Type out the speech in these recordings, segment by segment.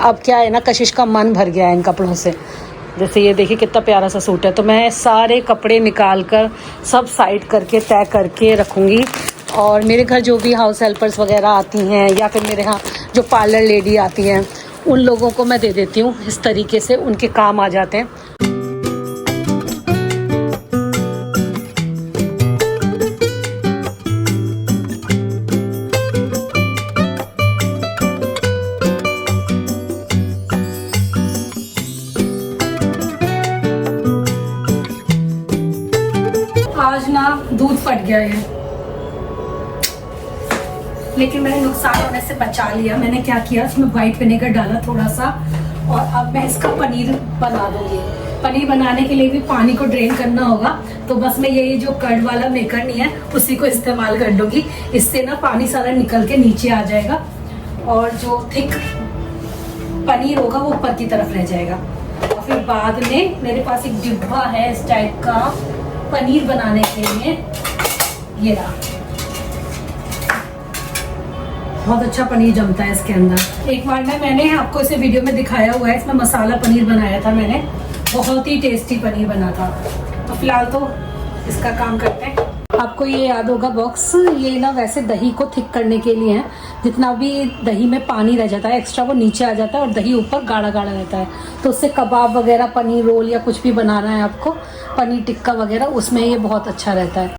अब क्या है ना, कशिश का मन भर गया है इन कपड़ों से। जैसे ये देखिए कितना प्यारा सा सूट है, तो मैं सारे कपड़े निकाल कर सब साइड करके तय करके रखूँगी। और मेरे घर जो भी हाउस हेल्पर्स वगैरह आती हैं या फिर मेरे यहाँ जो पार्लर लेडी आती हैं उन लोगों को मैं दे देती हूँ। इस तरीके से उनके काम आ जाते हैं। आज ना दूध फट गया है, लेकिन मैंने नुकसान होने से बचा लिया। मैंने क्या किया, उसमें व्हाइट विनेगर डाला थोड़ा सा, और अब मैं इसका पनीर बना दूंगी। पनीर बनाने के लिए भी पानी को ड्रेन करना होगा, तो बस मैं ये जो कर्ड वाला मेकर नहीं है उसी को इस्तेमाल कर लूंगी। इससे ना पानी सारा निकल के नीचे आ जाएगा और जो थिक पनीर होगा वो ऊपर की तरफ रह जाएगा। और फिर बाद में मेरे पास एक डिब्बा है इस टाइप का पनीर बनाने के लिए, ये रहा। बहुत अच्छा पनीर जमता है इसके अंदर। एक बार मैंने आपको इसे वीडियो में दिखाया हुआ है, इसमें मसाला पनीर बनाया था मैंने, बहुत ही टेस्टी पनीर बना था। तो फिलहाल तो इसका काम करते हैं। आपको ये याद होगा बॉक्स, ये ना वैसे दही को थिक करने के लिए है। जितना भी दही में पानी रह जाता है एक्स्ट्रा वो नीचे आ जाता है और दही ऊपर गाढ़ा गाढ़ा रहता है, तो उससे कबाब वगैरह, पनीर रोल या कुछ भी बनाना है आपको, पनीर टिक्का वगैरह, उसमें ये बहुत अच्छा रहता है।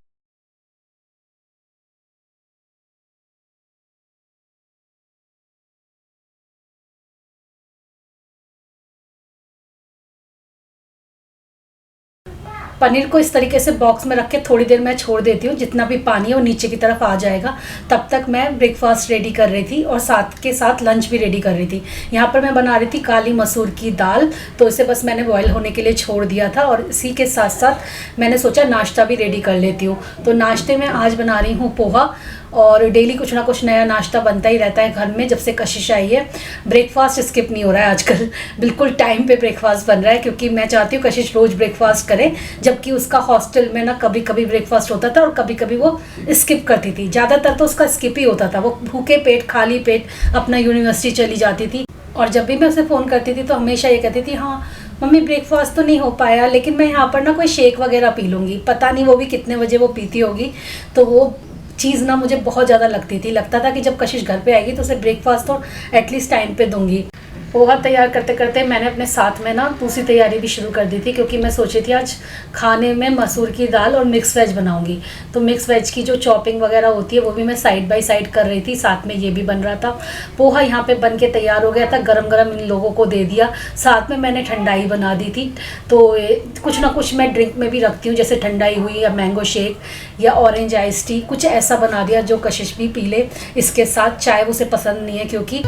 पनीर को इस तरीके से बॉक्स में रख के थोड़ी देर मैं छोड़ देती हूँ, जितना भी पानी है वो नीचे की तरफ आ जाएगा। तब तक मैं ब्रेकफास्ट रेडी कर रही थी और साथ के साथ लंच भी रेडी कर रही थी। यहाँ पर मैं बना रही थी काली मसूर की दाल, तो इसे बस मैंने बॉयल होने के लिए छोड़ दिया था। और इसी के साथ साथ मैंने सोचा नाश्ता भी रेडी कर लेती हूँ। तो नाश्ते में आज बना रही हूँ पोहा, और डेली कुछ ना कुछ नया नाश्ता बनता ही रहता है घर में जब से कशिश आई है। ब्रेकफास्ट स्किप नहीं हो रहा है आजकल, बिल्कुल टाइम पे ब्रेकफास्ट बन रहा है, क्योंकि मैं चाहती हूँ कशिश रोज़ ब्रेकफास्ट करे। जबकि उसका हॉस्टल में ना कभी कभी ब्रेकफास्ट होता था और कभी कभी वो स्किप करती थी। ज़्यादातर तो उसका स्किप ही होता था, वो भूखे पेट खाली पेट अपना यूनिवर्सिटी चली जाती थी। और जब भी मैं उसे फ़ोन करती थी तो हमेशा ये कहती थी, हाँ मम्मी ब्रेकफास्ट तो नहीं हो पाया, लेकिन मैं यहाँ पर ना कोई शेक वगैरह पी लूँगी। पता नहीं वो भी कितने बजे वो पीती होगी। तो वो चीज़ ना मुझे बहुत ज़्यादा लगता था कि जब कशिश घर पे आएगी तो उसे ब्रेकफास्ट तो एटलीस्ट टाइम पे दूंगी। पोहा तैयार करते करते मैंने अपने साथ में ना दूसरी तैयारी भी शुरू कर दी थी, क्योंकि मैं सोची थी आज खाने में मसूर की दाल और मिक्स वेज बनाऊंगी। तो मिक्स वेज की जो चॉपिंग वगैरह होती है वो भी मैं साइड बाय साइड कर रही थी, साथ में ये भी बन रहा था। पोहा यहाँ पे बन के तैयार हो गया था, गरम गरम इन लोगों को दे दिया। साथ में मैंने ठंडाई बना दी थी। तो कुछ ना कुछ मैं ड्रिंक में भी रखती हूँ, जैसे ठंडाई हुई या मैंगो शेक या ऑरेंज आइस टी, कुछ ऐसा बना दिया जो कशिश भी पी ले। इसके साथ चाय उसे पसंद नहीं है, क्योंकि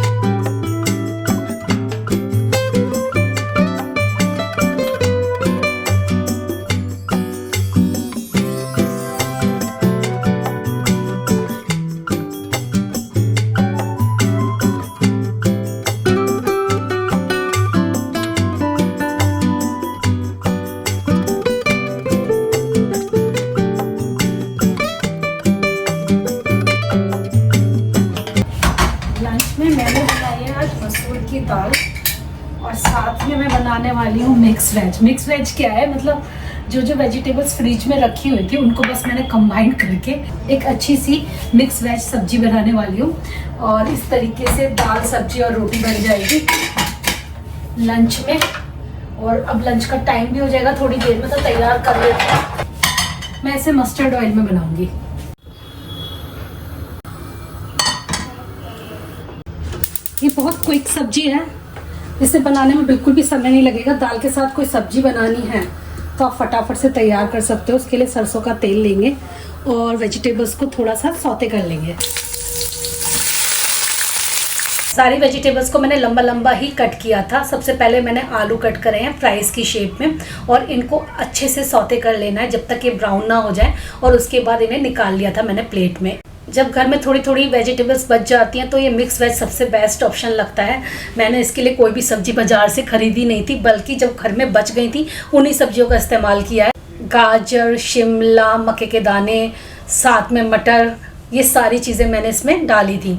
की दाल और साथ में मैं बनाने वाली हूँ मिक्स वेज। मिक्स वेज क्या है, मतलब जो वेजिटेबल्स फ्रिज में रखी हुई थी उनको बस मैंने कंबाइन करके एक अच्छी सी मिक्स वेज सब्जी बनाने वाली हूँ। और इस तरीके से दाल सब्जी और रोटी बन जाएगी लंच में। और अब लंच का टाइम भी हो जाएगा थोड़ी देर में, तो तैयार कर लेते हैं। मैं इसे मस्टर्ड ऑयल में बनाऊंगी। ये बहुत क्विक सब्जी है, इसे बनाने में बिल्कुल भी समय नहीं लगेगा। दाल के साथ कोई सब्जी बनानी है तो आप फटाफट से तैयार कर सकते हो। उसके लिए सरसों का तेल लेंगे और वेजिटेबल्स को थोड़ा सा सौते कर लेंगे। सारी वेजिटेबल्स को मैंने लंबा लंबा ही कट किया था। सबसे पहले मैंने आलू कट करे हैं फ्राइज की शेप में, और इनको अच्छे से सौते कर लेना है जब तक ये ब्राउन ना हो जाए। और उसके बाद इन्हें निकाल लिया था मैंने प्लेट में। जब घर में थोड़ी थोड़ी वेजिटेबल्स बच जाती हैं तो ये मिक्स वेज सबसे बेस्ट ऑप्शन लगता है। मैंने इसके लिए कोई भी सब्जी बाजार से खरीदी नहीं थी, बल्कि जब घर में बच गई थी उन्हीं सब्जियों का इस्तेमाल किया है। गाजर, शिमला, मक्के के दाने, साथ में मटर, ये सारी चीज़ें मैंने इसमें डाली थी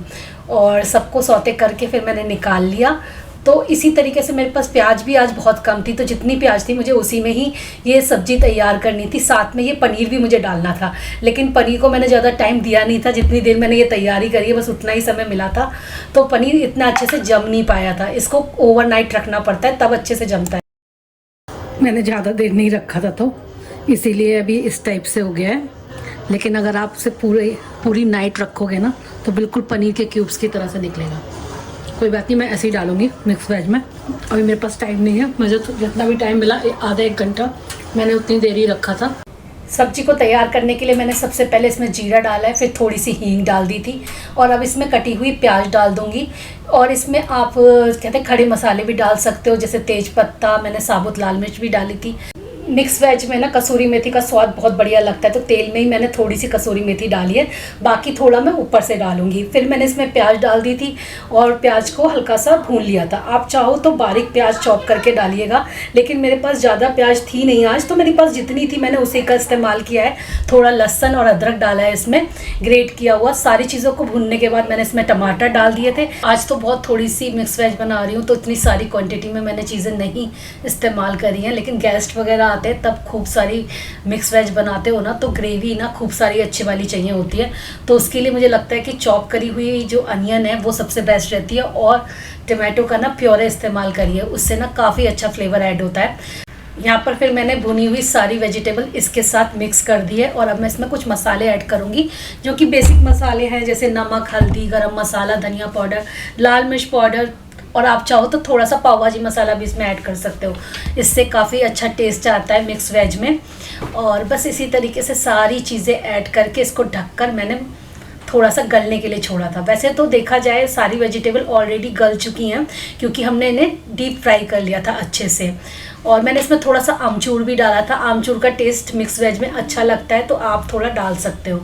और सबको सौते करके फिर मैंने निकाल लिया। तो इसी तरीके से मेरे पास प्याज भी आज बहुत कम थी, तो जितनी प्याज थी मुझे उसी में ही ये सब्ज़ी तैयार करनी थी। साथ में ये पनीर भी मुझे डालना था, लेकिन पनीर को मैंने ज़्यादा टाइम दिया नहीं था। जितनी देर मैंने ये तैयारी करी है बस उतना ही समय मिला था, तो पनीर इतना अच्छे से जम नहीं पाया था। इसको ओवरनाइट रखना पड़ता है, तब अच्छे से जमता है। मैंने ज़्यादा देर नहीं रखा था, तो इसीलिए अभी इस टाइप से हो गया है। लेकिन अगर आप उसे पूरी नाइट रखोगे ना तो बिल्कुल पनीर के क्यूब्स की तरह से निकलेगा। कोई बात नहीं, मैं ऐसे ही डालूंगी मिक्स वेज में। अभी मेरे पास टाइम नहीं है, मुझे तो जितना भी टाइम मिला आधा एक घंटा मैंने उतनी देर ही रखा था। सब्जी को तैयार करने के लिए मैंने सबसे पहले इसमें जीरा डाला है, फिर थोड़ी सी हींग डाल दी थी, और अब इसमें कटी हुई प्याज डाल दूंगी। और इसमें आप कहते हैं खड़े मसाले भी डाल सकते हो, जैसे तेज पत्ता, मैंने साबुत लाल मिर्च भी डाली थी। मिक्स वेज में ना कसूरी मेथी का स्वाद बहुत बढ़िया लगता है, तो तेल में ही मैंने थोड़ी सी कसूरी मेथी डाली है, बाकी थोड़ा मैं ऊपर से डालूंगी। फिर मैंने इसमें प्याज डाल दी थी और प्याज को हल्का सा भून लिया था। आप चाहो तो बारीक प्याज चॉप करके डालिएगा, लेकिन मेरे पास ज़्यादा प्याज थी नहीं आज, तो मेरे पास जितनी थी मैंने उसी का इस्तेमाल किया है। थोड़ा लहसुन और अदरक डाला है इसमें, ग्रेट किया हुआ। सारी चीज़ों को भूनने के बाद मैंने इसमें टमाटर डाल दिए थे। आज तो बहुत थोड़ी सी मिक्स वेज बना रही हूँ, तो इतनी सारी क्वान्टिटी में मैंने चीज़ें नहीं इस्तेमाल करी हैं, लेकिन गेस्ट वगैरह आते हैं तब खूब सारी मिक्स वेज बनाते हो ना, तो ग्रेवी ना खूब सारी अच्छी वाली चाहिए होती है। तो उसके लिए मुझे लगता है कि चॉप करी हुई जो अनियन है वो सबसे बेस्ट रहती है, और टमाटो का ना प्योरे इस्तेमाल करिए, उससे ना काफ़ी अच्छा फ्लेवर ऐड होता है। यहाँ पर फिर मैंने भुनी हुई सारी वेजिटेबल इसके साथ मिक्स कर दी है, और अब मैं इसमें कुछ मसाले ऐड करूँगी जो कि बेसिक मसाले हैं, जैसे नमक, हल्दी, गरम मसाला, धनिया पाउडर, लाल मिर्च पाउडर, और आप चाहो तो थोड़ा सा पाव भाजी मसाला भी इसमें ऐड कर सकते हो। इससे काफ़ी अच्छा टेस्ट आता है मिक्स वेज में। और बस इसी तरीके से सारी चीज़ें ऐड करके इसको ढककर मैंने थोड़ा सा गलने के लिए छोड़ा था। वैसे तो देखा जाए सारी वेजिटेबल ऑलरेडी गल चुकी हैं, क्योंकि हमने इन्हें डीप फ्राई कर लिया था अच्छे से। और मैंने इसमें थोड़ा सा आमचूर भी डाला था। आमचूर का टेस्ट मिक्स वेज में अच्छा लगता है, तो आप थोड़ा डाल सकते हो।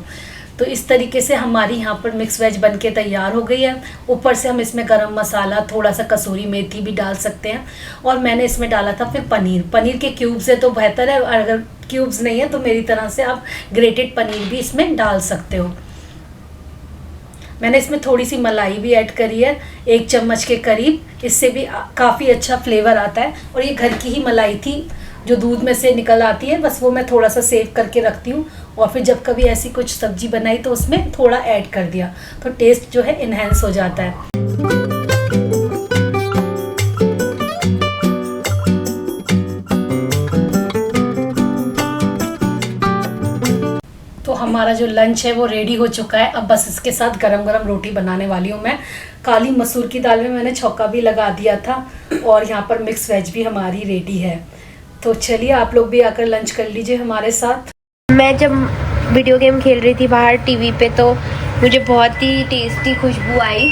तो इस तरीके से हमारी यहाँ पर मिक्स वेज बनके तैयार हो गई है। ऊपर से हम इसमें गरम मसाला, थोड़ा सा कसूरी मेथी भी डाल सकते हैं। और मैंने इसमें डाला था फिर पनीर के क्यूब्स है तो बेहतर है, और अगर क्यूब्स नहीं है तो मेरी तरह से आप ग्रेटेड पनीर भी इसमें डाल सकते हो। मैंने इसमें थोड़ी सी मलाई भी ऐड करी है, 1 चम्मच के करीब, इससे भी काफ़ी अच्छा फ्लेवर आता है। और ये घर की ही मलाई थी जो दूध में से निकल आती है, बस वो मैं थोड़ा सा सेव करके रखती हूँ, और फिर जब कभी ऐसी कुछ सब्जी बनाई तो उसमें थोड़ा ऐड कर दिया, तो टेस्ट जो है इन्हेंस हो जाता है। तो हमारा जो लंच है वो रेडी हो चुका है। अब बस इसके साथ गरम गरम रोटी बनाने वाली हूँ मैं। काली मसूर की दाल में मैंने छौंका भी लगा दिया था, और यहाँ पर मिक्स वेज भी हमारी रेडी है। तो चलिए आप लोग भी आकर लंच कर लीजिए हमारे साथ। मैं जब वीडियो गेम खेल रही थी बाहर टीवी पे, तो मुझे बहुत ही टेस्टी खुशबू आई,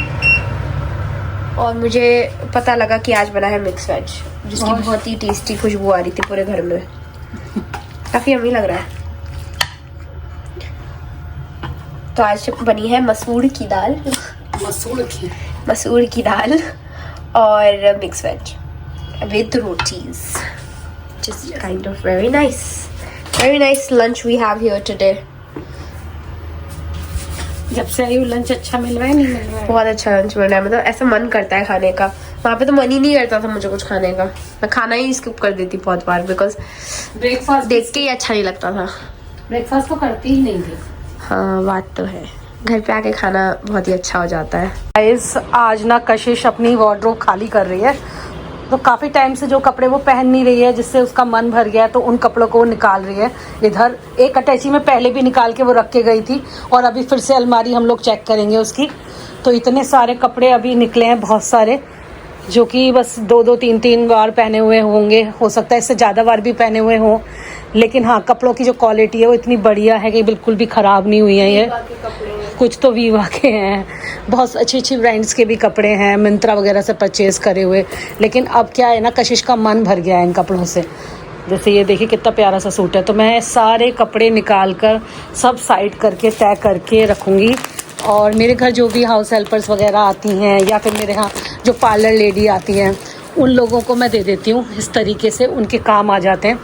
और मुझे पता लगा कि आज बना है मिक्स वेज, जिसकी बहुत ही टेस्टी खुशबू आ रही थी पूरे घर में। काफ़ी यम्मी लग रहा है। तो आज बनी है मसूर की दाल और mix veg with rotis, just kind of very nice lunch we have here today. जब से आई हूँ लंच अच्छा मिल रहा है, नहीं मिल रहा है? बहुत अच्छा लंच मिल रहा है, मतलब ऐसा मन करता है खाने का। वहाँ पे तो मन ही नहीं करता था मुझे कुछ खाने का, मैं खाना ही स्किप कर देती बहुत बार, बिकॉज ब्रेकफास्ट देख के ही अच्छा नहीं लगता था। ब्रेकफास्ट तो करती ही नहीं थी। हाँ बात तो है, घर पे आके खाना बहुत ही अच्छा हो जाता है। गाइस आज ना कशिश अपनी वार्डरोब खाली कर रही है, तो काफ़ी टाइम से जो कपड़े वो पहन नहीं रही है, जिससे उसका मन भर गया है, तो उन कपड़ों को वो निकाल रही है। इधर एक अटैची में पहले भी निकाल के वो रख के गई थी, और अभी फिर से अलमारी हम लोग चेक करेंगे उसकी। तो इतने सारे कपड़े अभी निकले हैं, बहुत सारे, जो कि बस 2-2, 3-3 बार पहने हुए होंगे, हो सकता है इससे ज़्यादा बार भी पहने हुए हों। लेकिन हाँ, कपड़ों की जो क्वालिटी है वो इतनी बढ़िया है कि बिल्कुल भी ख़राब नहीं हुई है। ये कुछ तो वीवा के हैं, बहुत अच्छी ब्रांड्स के भी कपड़े हैं, मिंत्रा वगैरह से परचेज़ करे हुए। लेकिन अब क्या है ना, कशिश का मन भर गया है इन कपड़ों से। जैसे ये देखिए कितना प्यारा सा सूट है, तो मैं सारे कपड़े निकाल कर सब साइड करके तय करके रखूँगी। और मेरे घर जो भी हाउस हेल्पर्स वगैरह आती हैं, या फिर मेरे यहाँ जो पार्लर लेडी आती हैं, उन लोगों को मैं दे देती हूँ। इस तरीके से उनके काम आ जाते हैं।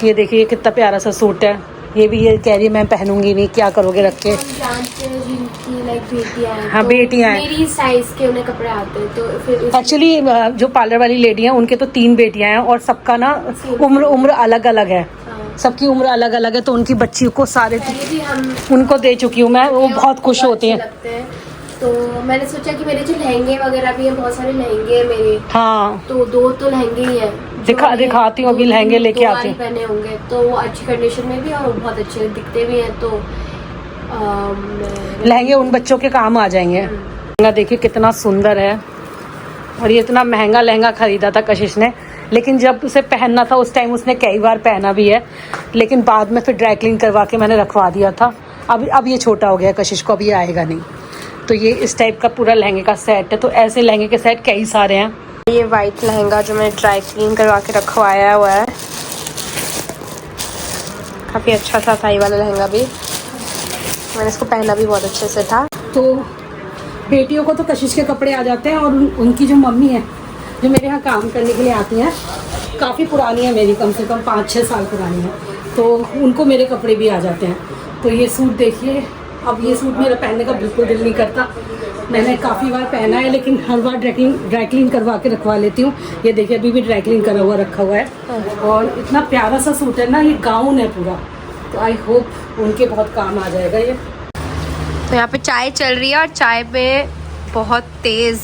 ये देखिए कितना प्यारा सा सूट है, ये भी ये कह रही है मैं पहनूंगी नहीं, क्या करोगे रख के। जानते हैं जिनकी लाइक बेटियां हैं, हाँ, तो बेटियां हैं। मेरी साइज के उन्हें कपड़े आते हैं, तो फिर एक्चुअली जो पार्लर वाली लेडी हैं उनके तो 3 बेटियां हैं और सबका ना उम्र अलग अलग है, सबकी उम्र अलग अलग है, तो उनकी बच्ची को सारे पहले भी हम उनको दे चुकी हूँ मैं, वो बहुत खुश होती हैं। लगते हैं। तो मैंने सोचा कि मेरे जो लहंगे वगैरह भी हैं, बहुत सारे लहंगे हैं मेरे, हाँ तो 2 तो लहंगे ही हैं। दिखाती हूँ, अभी लहंगे लेके आती हूँ। पहने होंगे तो वो अच्छी कंडीशन में भी और बहुत अच्छे दिखते भी हैं, तो लहंगे उन बच्चों के काम आ जाएंगे। लहंगा देखिए कितना सुंदर है, और ये इतना महंगा लहंगा खरीदा था कशिश ने, लेकिन जब उसे पहनना था उस टाइम उसने कई बार पहना भी है, लेकिन बाद में फिर ड्राई क्लीन करवा के मैंने रखवा दिया था। अब ये छोटा हो गया कशिश को, अब ये आएगा नहीं। तो ये इस टाइप का पूरा लहंगे का सेट है, तो ऐसे लहंगे के सेट कई सारे हैं। ये वाइट लहंगा जो मैं ड्राई क्लीन करवा के रखवाया हुआ है, काफ़ी अच्छा था ये वाला लहंगा भी, मैंने इसको पहना भी बहुत अच्छे से था। तो बेटियों को तो कशिश के कपड़े आ जाते हैं, और उनकी जो मम्मी है जो मेरे यहाँ काम करने के लिए आती हैं, काफ़ी पुरानी है मेरी, कम से कम 5-6 साल पुरानी है, तो उनको मेरे कपड़े भी आ जाते हैं। तो ये सूट देखिए, अब ये सूट मेरा पहनने का बिल्कुल दिल नहीं करता, मैंने काफ़ी बार पहना है, लेकिन हर बार ड्राई क्लीन करवा के रखवा लेती हूँ। ये देखिए अभी भी ड्राई क्लीन करा हुआ रखा हुआ है, और इतना प्यारा सा सूट है ना, ये गाउन है पूरा, तो आई होप उनके बहुत काम आ जाएगा ये। तो यहाँ पे चाय चल रही है, और चाय में बहुत तेज़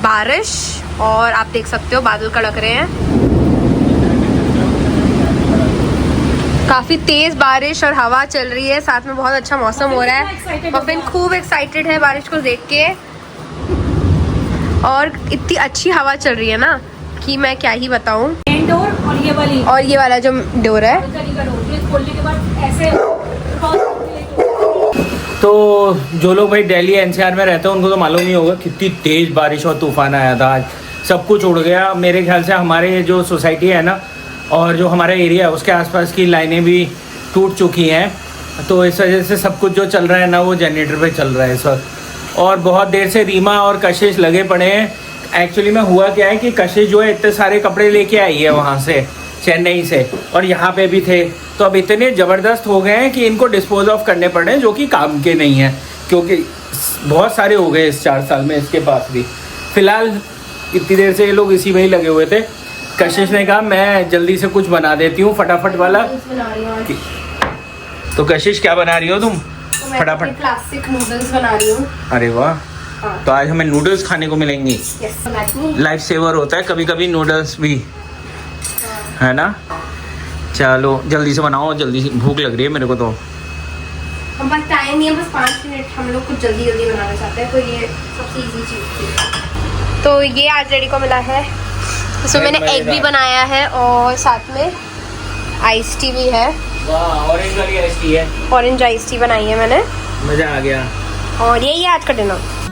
बारिश, और आप देख सकते हो बादल कड़क रहे हैं, काफ़ी तेज़ बारिश और हवा चल रही है, साथ में बहुत अच्छा मौसम हो रहा है। पफिन खूब एक्साइटेड है बारिश को देख के, और इतनी अच्छी हवा चल रही है ना कि मैं क्या ही बताऊं। मेन डोर और ये वाला जो डोर है, खोलने के बाद ऐसे। तो जो लोग भाई दिल्ली एनसीआर में रहते हैं उनको तो मालूम ही होगा कितनी तेज़ बारिश और तूफान आया था आज, सब कुछ उड़ गया। मेरे ख्याल से हमारे जो सोसाइटी है ना, और जो हमारा एरिया है उसके आसपास की लाइनें भी टूट चुकी हैं, तो इस वजह से सब कुछ जो चल रहा है ना वो जनरेटर पे चल रहा है इस वक्त। और बहुत देर से रीमा और कशिश लगे पड़े हैं। एक्चुअली में हुआ क्या है कि कशिश जो है इतने सारे कपड़े लेके आई है वहाँ से, चेन्नई से, और यहाँ पे भी थे, तो अब इतने ज़बरदस्त हो गए हैं कि इनको डिस्पोज ऑफ करने पड़ रहे हैं, जो कि काम के नहीं हैं, क्योंकि बहुत सारे हो गए इस 4 साल में इसके पास भी। फ़िलहाल इतनी देर से ये लोग इसी में ही लगे हुए थे। कशिश ने कहा मैं जल्दी से कुछ बना देती हूँ फटाफट वाला। तो कशिश क्या बना रही हो तुम? फटाफट क्लासिक नूडल्स बना रही हूँ। अरे वाह, तो आज हमें नूडल्स खाने को मिलेंगी। लाइफ सेवर होता है कभी कभी नूडल्स भी, है ना। चलो जल्दी से बनाओ, जल्दी से, भूख लग रही है मेरे को तो। हम पास टाइम नहीं है, बस 5 मिनट, हम लोग कुछ जल्दी जल्दी बनाना चाहते हैं, तो ये सबसे इजी चीज़ थी। तो ये आज रेडी को मिला है, इसमें मैंने एग भी बनाया है, और साथ में आइस टी भी है। वाह, ऑरेंज वाली आइस टी है, ऑरेंज आइस टी बनाई है मैंने, मज़ा आ गया। और यही है आज का डिनर।